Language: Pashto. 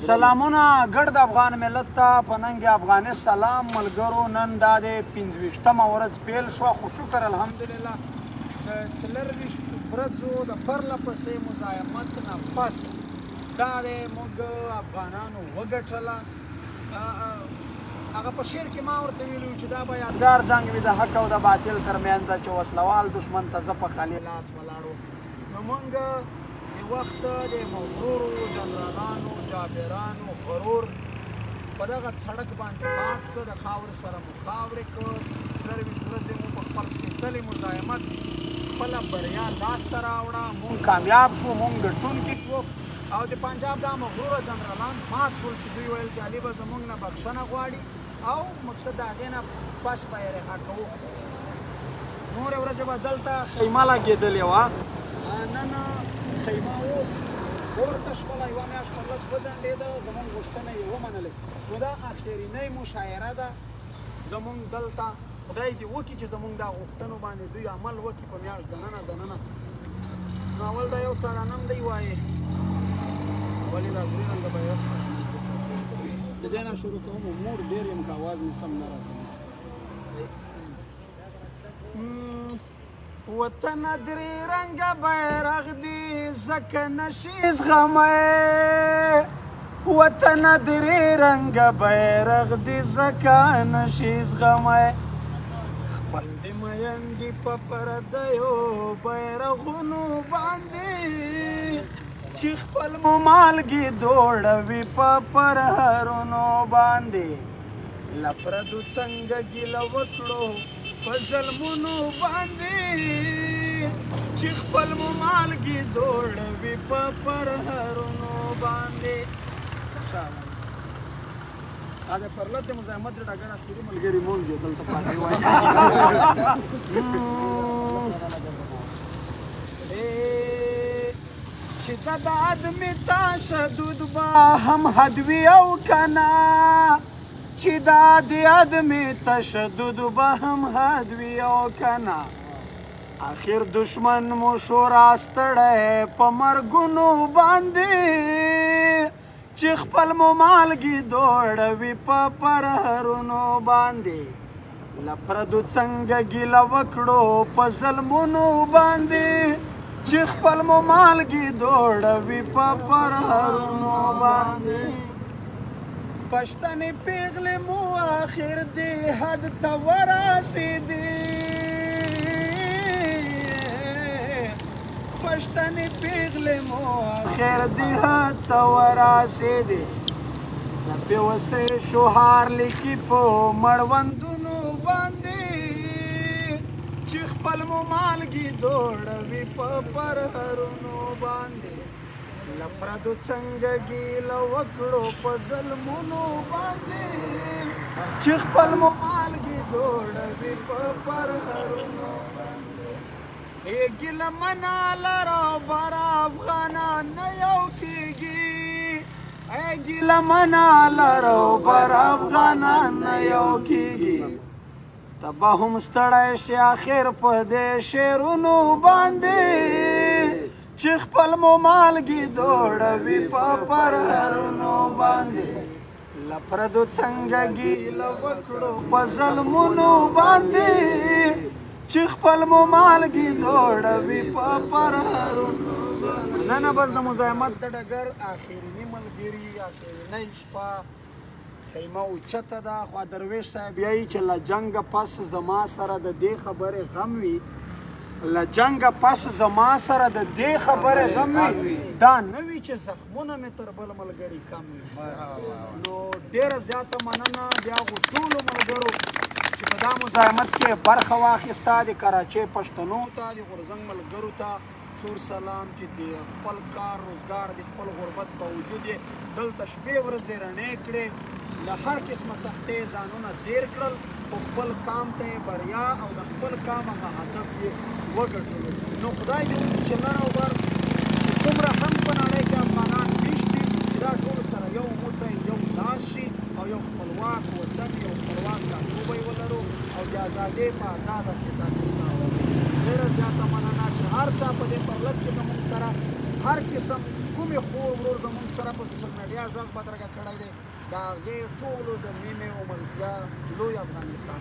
سلامونه ګرد افغان ملت ته په ننګ افغاني سلام ملګرو نن دا د 25مه ورځ پیل شوه خو شکر الحمدلله د 24 ورځو د پرله پسې مزاحمت نه پس دا د موږ افغانانو وګټله هغه په شعر کې ما ورته ویلي وو چې دا به یادګار جنګ وي د حق او د باطل ترمنځ چې وسلوال دښمن ته زه په خالي لاس ولاړو نو موږ د وخت د مغرورو جنرالانو جابرانو غرور په دغه سړک باندې مات کړ د خاورې سره مو خاورې کړ 24 ورځې مو په خپل سپېڅلي مزاحمت خپله بریا لاسته راوړه مونږ کامیاب شو مونږ ګټونکي شو او د پنجاب دا مغروره جنرالان مات شول چې دوی ویل چې علي به زموږ نه بخښنه غواړي او مقصد د هغې نه پس به یې رها کوو نورې ورځې به دلته خیمه لګېدلې وه نن خیمه اوس ورته شوله یوه میاشت په لږ وځنډېده زموږ غوښتنه یې ومنلې نو دا اخرینۍ مشاعره ده زموږ دلته خدای دې وکړي چې زموږ دا غوښتنو باندې دوی عمل وکړي په میاشت دننه نو اول دا یو ترانم دی وایي ولې دا ګرین رنګه بیرغ د دې نه شروع کوم مور ډېر یم که اواز مې سم نه راځي وطن درې رنګه بیرغ دی ځکه نشي زغمی وطن درې رنګه بیرغ دی ځکه نشي زغمی خپل د میندې په پردیو بیرغونو باندې چې خپل مو مالګې دوړوي په پرهرونو باندې له پردو څنګه ګیله وکړو په ظلمونو باندې چې خپل مو مالګې دوړوي په پرهرونو باندې دا د پرلت د مزاحمت د ډګر اخري ملګري مونږ یو دلته پاتې وایي چې دا د آدمي تشدد به هم حد وي او که نه چې دا د آدمي تشدد به هم حد وي او که نه آخر دشمن مو شو راستړی په مرګونو باندې چې خپل مو مالګې دوړوي په پرهرونو باندې له پردو څنګه ګیله وکړو په ظلمونو باندې چې خپل مو مالګې دوړوي په پرهرونو باندې پښتنې پیغلې مو آخر دې حد ته ورسېدې پښتنې پیغلې مو آخر دې حد ته ورسېدې د بېوسۍ شوهار لیکي په مړوندونو باندې چې خپل مو مالګې دوړوي په پرهرونو باندې له پردو څنګه ګیله وکړو په ظلمونو باندې چې خپل مو مالګې دوړوي په پرهرونو باندې ګیله منه لرو بر افغانان نه یو کېږي ګیله منه لرو بر افغانان نه یو کېږي ته به هم ستړی شي آخر په دې شعرونو باندې چې خپل مو مالګې دوړوي په پرهرونو باندې له پردو څنګه ګیله وکړو په ظلمونو باندې چې خپل مو مالګې دوړوي په پرهرونو باندې نه بس د مزاحمت د ډګر آخریني ملګري آخرینۍ شپه خیمه اوچته ده خو درویش صاحب یایي چې له جنګه پس زما سره د دې خبرې غم وي له جنګه پس زما سره د دې خبرې غم وي دا نه وي چې زخمونه مې تر بل ملګري کم وي نو ډېره زیاته مننه د هغو ټولو ملګرو چې په دا مزاحمت کې برخه واخیسته د کراچۍ پښتنو ته د غورځنګ ملګرو ته سور سلام چې د خپل کار روزګار د خپل غربت باوجود یې دلته شپې ورځې رڼې کړې له هر قسمه سختۍ ځانونه تېر کړل خو خپل کام ته یې بریا او د خپل کام هغه هدف یې وګټلو نو خدای دې وکړي چې لر او بر چې څومره هم په نړۍ کې افغانان مېشت دي چې دا ټول سره یو موټی یو لاس شي او یو خپلواک وطن یو خپلواک ټاټوبی ولرو او د ازادۍ په ازاده فضا کې ساه واخلو ډېره زیاته مننه چې هر چا په دې پرلت کې زموږ سره هر قسم کومې خور ورور زموږ سره په سوشل میډیا غږ بدرګه کړی دی د هغې ټولو د مینې او ملتیا لوی افغانستان